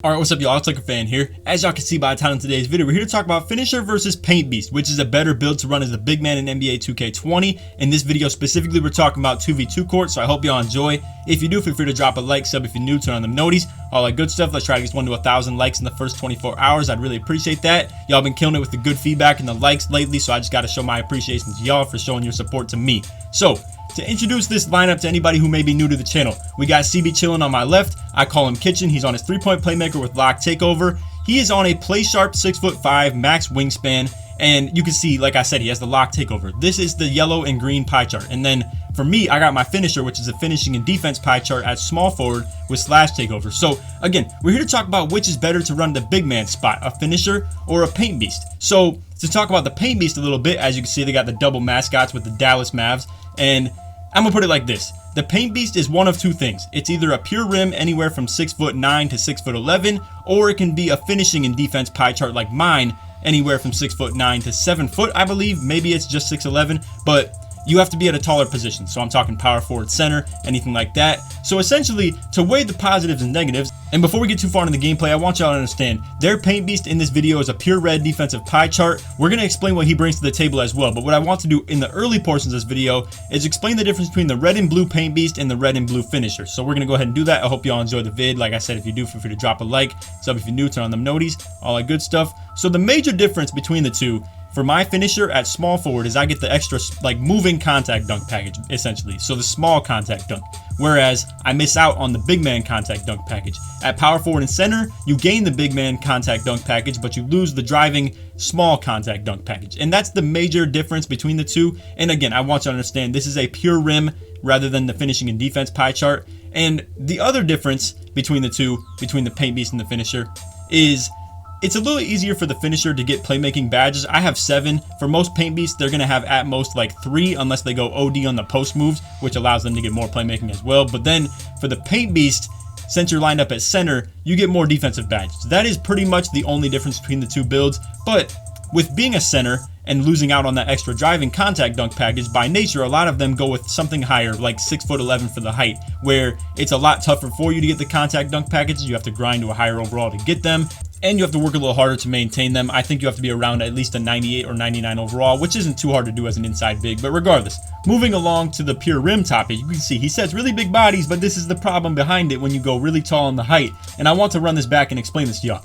Alright, what's up y'all, it's LakerFan here. As y'all can see by the title of today's video, we're here to talk about Finisher versus Paint Beast, which is a better build to run as the big man in NBA 2K20. In this video specifically, we're talking about 2v2 court, so I hope y'all enjoy. If you do, feel free to drop a like, sub if you're new, turn on them noties, all that good stuff. Let's try to get 1 to 1,000 likes in the first 24 hours. I'd really appreciate that. Y'all been killing it with the good feedback and the likes lately, so I just got to show my appreciation to y'all for showing your support to me. So, to introduce this lineup to anybody who may be new to the channel, we got CB chilling on my left. I call him Kitchen. He's on his 3-point playmaker with lock takeover. He is on a PLAYSHARP 6'5" max wingspan, and you can see, like I said, he has the lock takeover. This is the yellow and green pie chart. And then for me, I got my finisher, which is a finishing and defense pie chart at small forward with slash takeover. So again, we're here to talk about which is better to run the big man spot, a finisher or a paint beast. So to talk about the paint beast a little bit, as you can see, they got the double mascots with the Dallas Mavs. And I'm gonna put it like this. The paint beast is one of two things. It's either a pure rim anywhere from 6'9" to 6'11", or it can be a finishing and defense pie chart like mine, anywhere from 6'9" to 7 foot, I believe. Maybe it's just 6'11", but you have to be at a taller position. So I'm talking power forward, center, anything like that. So essentially, to weigh the positives and negatives, and before we get too far into the gameplay, I want y'all to understand, their paint beast in this video is a pure red defensive pie chart. We're going to explain what he brings to the table as well, but what I want to do in the early portions of this video is explain the difference between the red and blue paint beast and the red and blue finisher. So we're going to go ahead and do that. I hope y'all enjoy the vid. Like I said, if you do, feel free to drop a like, sub if you're new, turn on them noties, all that good stuff. So the major difference between the two, for my finisher at small forward, is I get the extra like moving contact dunk package, essentially. So the small contact dunk, whereas I miss out on the big man contact dunk package. At power forward and center, you gain the big man contact dunk package, but you lose the driving small contact dunk package. And that's the major difference between the two. And again, I want you to understand, this is a pure rim rather than the finishing and defense pie chart. And the other difference between the two, between the paint beast and the finisher, is it's a little easier for the finisher to get playmaking badges. I have 7. For most paint beasts, they're going to have at most like 3 unless they go OD on the post moves, which allows them to get more playmaking as well. But then for the paint beast, since you're lined up at center, you get more defensive badges. That is pretty much the only difference between the two builds. But with being a center and losing out on that extra driving contact dunk package, by nature, a lot of them go with something higher, like 6'11" for the height, where it's a lot tougher for you to get the contact dunk packages. You have to grind to a higher overall to get them, and you have to work a little harder to maintain them. I think you have to be around at least a 98 or 99 overall, which isn't too hard to do as an inside big. But regardless, moving along to the pure rim topic, you can see he says really big bodies, but this is the problem behind it when you go really tall in the height. And I want to run this back and explain this to y'all.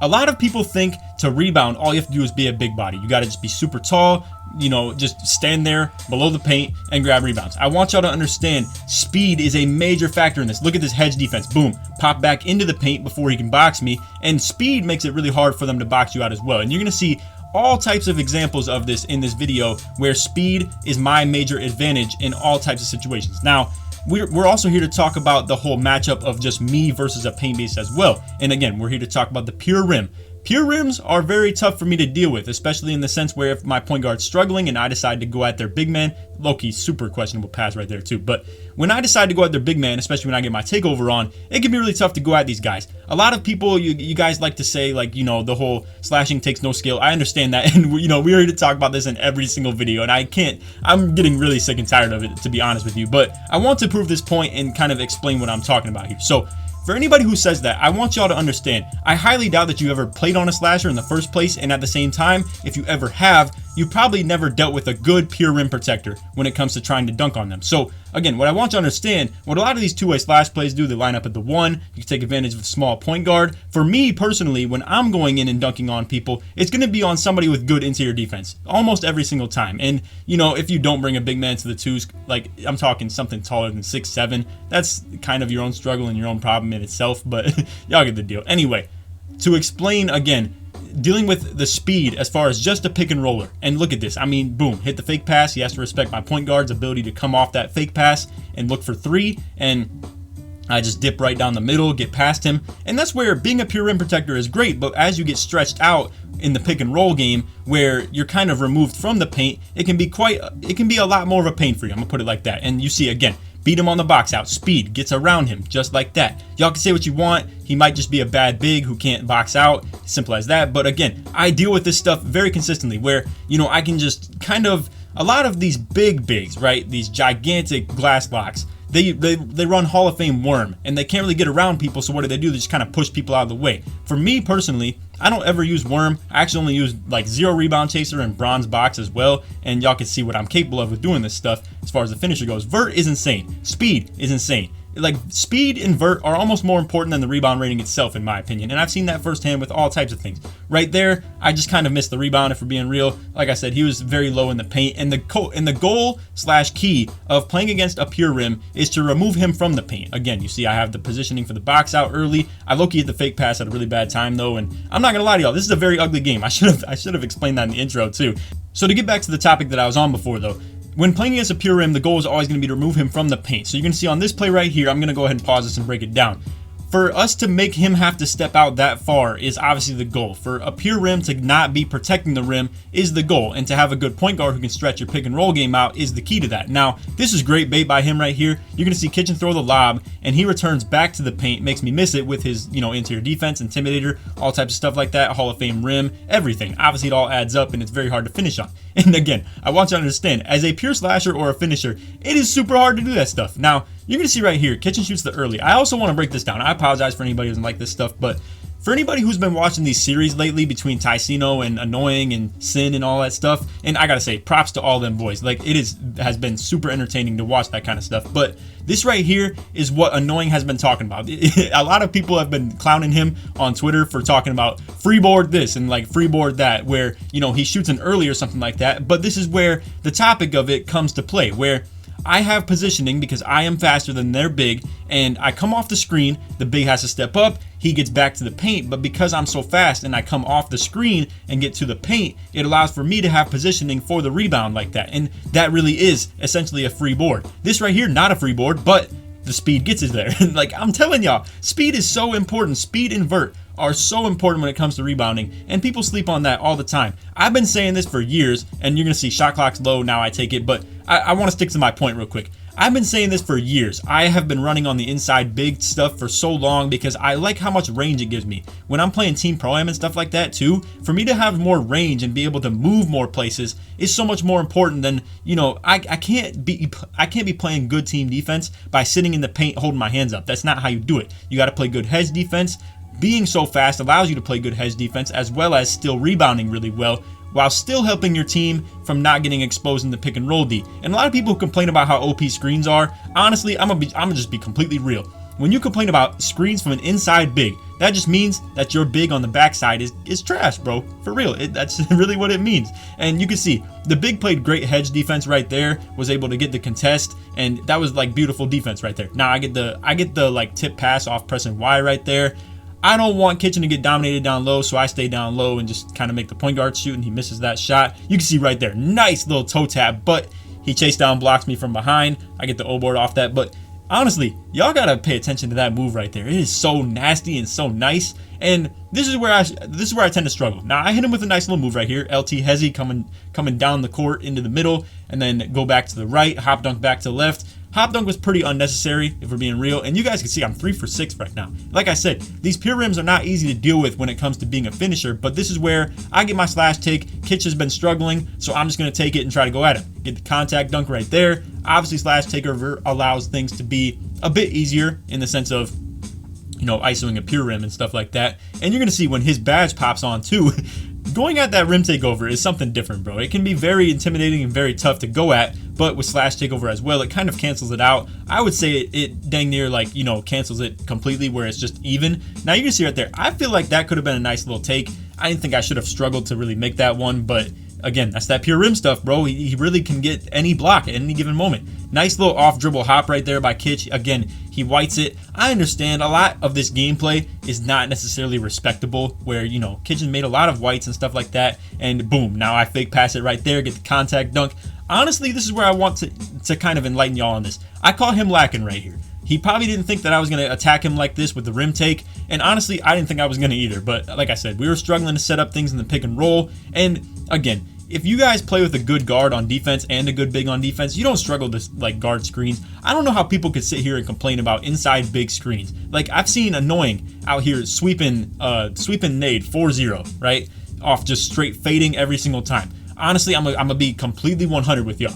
A lot of people think to rebound, all you have to do is be a big body. You got to just be super tall, you know, just stand there below the paint and grab rebounds. I want y'all to understand, speed is a major factor in this. Look at this hedge defense. Boom, pop back into the paint before he can box me. And speed makes it really hard for them to box you out as well. And you're going to see all types of examples of this in this video, where speed is my major advantage in all types of situations. Now, we're also here to talk about the whole matchup of just me versus a paint beast as well. And again, we're here to talk about the pure rim. Pure rims are very tough for me to deal with, especially in the sense where if my point guard's struggling and I decide to go at their big man, low-key super questionable pass right there too, but when I decide to go at their big man, especially when I get my takeover on, it can be really tough to go at these guys. A lot of people, you guys like to say, like, you know, the whole slashing takes no skill. I understand that, and you know, we're here to talk about this in every single video, and I'm getting really sick and tired of it, to be honest with you, but I want to prove this point and kind of explain what I'm talking about here. So for anybody who says that, I want y'all to understand, I highly doubt that you ever played on a slasher in the first place, and at the same time, if you ever have, you probably never dealt with a good pure rim protector when it comes to trying to dunk on them. So again, what I want you to understand, what a lot of these two-way slash plays do, they line up at the 1, you can take advantage of a small point guard. For me personally, when I'm going in and dunking on people, it's going to be on somebody with good interior defense almost every single time. And you know, if you don't bring a big man to the 2s, like I'm talking something taller than 6'7", that's kind of your own struggle and your own problem in itself, but y'all get the deal. Anyway, to explain again, dealing with the speed as far as just a pick and roller. And look at this. I mean, boom, hit the fake pass. He has to respect my point guard's ability to come off that fake pass and look for 3. And I just dip right down the middle, get past him. And that's where being a pure rim protector is great. But as you get stretched out in the pick and roll game, where you're kind of removed from the paint, it can be a lot more of a pain for you. I'm gonna put it like that. And you see again, beat him on the box out, speed, gets around him, just like that. Y'all can say what you want, he might just be a bad big who can't box out, simple as that. But again, I deal with this stuff very consistently, where, you know, I can just kind of, a lot of these big bigs, right, these gigantic glass blocks, they run Hall of Fame worm, and they can't really get around people, so what do? They just kind of push people out of the way. For me personally, I don't ever use worm. I actually only use like 0 rebound chaser and bronze box as well, and y'all can see what I'm capable of with doing this stuff as far as the finisher goes. Vert is insane. Speed is insane. Like, speed and vert are almost more important than the rebound rating itself, in my opinion, and I've seen that firsthand with all types of things. Right there, I just kind of missed the rebound, if we're being real. Like I said, he was very low in the paint, and the goal slash key of playing against a pure rim is to remove him from the paint. Again, you see I have the positioning for the box out early. I low-key hit the fake pass at a really bad time though, and I'm not gonna lie to y'all, this is a very ugly game. I should have explained that in the intro too. So to get back to the topic that I was on before though, when playing against a pure rim, the goal is always going to be to remove him from the paint. So you're going to see on this play right here, I'm going to go ahead and pause this and break it down. For us to make him have to step out that far is obviously the goal. For a pure rim to not be protecting the rim is the goal. And to have a good point guard who can stretch your pick and roll game out is the key to that. Now, this is great bait by him right here. You're going to see Kitchen throw the lob, and he returns back to the paint, makes me miss it with his, interior defense, intimidator, all types of stuff like that, Hall of Fame rim, everything. Obviously, it all adds up, and it's very hard to finish on. And again, I want you to understand, as a pure slasher or a finisher, it is super hard to do that stuff. Now, you're going to see right here, Kitchen shoots the early. I also want to break this down. I apologize for anybody who doesn't like this stuff, but for anybody who's been watching these series lately between Ticino and Annoying and Sin and all that stuff, and I gotta say, props to all them boys. Like, has been super entertaining to watch that kind of stuff. But this right here is what Annoying has been talking about. A lot of people have been clowning him on Twitter for talking about freeboard this and like freeboard that, where, he shoots an early or something like that. But this is where the topic of it comes to play, where I have positioning because I am faster than their big, and I come off the screen, the big has to step up, he gets back to the paint, but because I'm so fast and I come off the screen and get to the paint, it allows for me to have positioning for the rebound like that, and that really is essentially a free board. This right here, not a free board, but the speed gets us there. Like, I'm telling y'all, speed is so important. Speed and vert are so important when it comes to rebounding, and people sleep on that all the time. I've been saying this for years, and you're gonna see shot clock's low, now I take it, but I want to stick to my point real quick. I've been saying this for years. I have been running on the inside big stuff for so long because I like how much range it gives me. When I'm playing Team Pro-Am and stuff like that too, for me to have more range and be able to move more places is so much more important than, I can't be playing good team defense by sitting in the paint holding my hands up. That's not how you do it. You got to play good hedge defense. Being so fast allows you to play good hedge defense as well as still rebounding really well, while still helping your team from not getting exposed in the pick and roll D. And a lot of people complain about how OP screens are. Honestly, I'm gonna just be completely real. When you complain about screens from an inside big, that just means that your big on the backside is trash, bro. For real, that's really what it means. And you can see the big played great hedge defense right there, was able to get the contest, and that was like beautiful defense right there. Now I get the like tip pass off pressing Y right there. I don't want Kitchen to get dominated down low, so I stay down low and just kind of make the point guard shoot, and he misses that shot. You can see right there, nice little toe tap, but he chase down blocks me from behind. I get the O-board off that, but honestly, y'all gotta pay attention to that move right there. It is so nasty and so nice, and this is where I tend to struggle. Now I hit him with a nice little move right here, LT Hezzy coming down the court into the middle, and then go back to the right, hop dunk back to the left. Hop dunk was pretty unnecessary, if we're being real, and you guys can see I'm 3 for 6 right now. Like I said, these pure rims are not easy to deal with when it comes to being a finisher, but this is where I get my slash take. Kitch has been struggling, so I'm just going to take it and try to go at him. Get the contact dunk right there. Obviously, slash takeover allows things to be a bit easier in the sense of, isoing a pure rim and stuff like that. And you're going to see when his badge pops on too, going at that rim takeover is something different, bro. It can be very intimidating and very tough to go at, but with slash takeover as well, it kind of cancels it out. I would say it dang near cancels it completely where it's just even. Now you can see right there, I feel like that could have been a nice little take. I didn't think I should have struggled to really make that one, but again, that's that pure rim stuff, bro. He really can get any block at any given moment. Nice little off dribble hop right there by Kitch. Again, he whites it. I understand a lot of this gameplay is not necessarily respectable, where, Kitchen made a lot of whites and stuff like that, and boom, now I fake pass it right there, get the contact dunk. Honestly, this is where I want to kind of enlighten y'all on this. I call him lacking right here. He probably didn't think that I was going to attack him like this with the rim take, and honestly, I didn't think I was going to either, but like I said, we were struggling to set up things in the pick and roll, and again, if you guys play with a good guard on defense and a good big on defense, you don't struggle to guard screens. I don't know how people could sit here and complain about inside big screens. Like, I've seen Annoying out here sweeping nade 4-0, right? Off just straight fading every single time. Honestly, I'm gonna be completely 100 with y'all.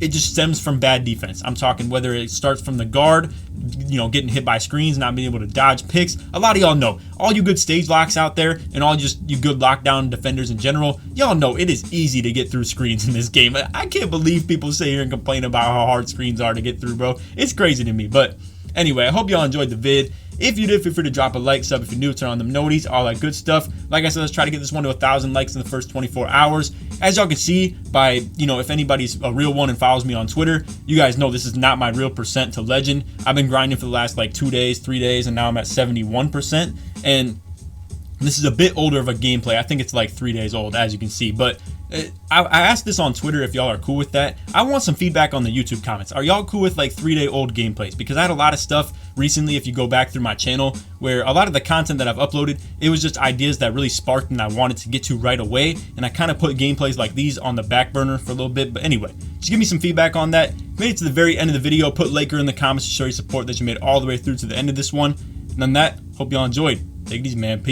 it just stems from bad defense. I'm talking whether it starts from the guard, you know, getting hit by screens, not being able to dodge picks. A lot of y'all know, all you good stage locks out there and all just you good lockdown defenders in general, y'all know it is easy to get through screens in this game. I can't believe people sit here and complain about how hard screens are to get through, bro. It's crazy to me. But anyway, I hope y'all enjoyed the vid. If you did, feel free to drop a like, sub if you're new, turn on them noties, all that good stuff. Like I said, let's try to get this one to 1,000 likes in the first 24 hours. As y'all can see by, you know, if anybody's a real one and follows me on Twitter, you guys know this is not my real percent to legend. I've been grinding for the last like 2 days, 3 days, and now I'm at 71%. And this is a bit older of a gameplay. I think it's like 3 days old, as you can see. But I asked this on Twitter if y'all are cool with that. I want some feedback on the YouTube comments. Are y'all cool with like 3-day old gameplays? Because I had a lot of stuff recently, if you go back through my channel, where a lot of the content that I've uploaded, it was just ideas that really sparked and I wanted to get to right away. And I kind of put gameplays like these on the back burner for a little bit. But anyway, just give me some feedback on that. Made it to the very end of the video. Put Laker in the comments to show your support that you made all the way through to the end of this one. And on that, hope y'all enjoyed. Take it easy, man. Peace.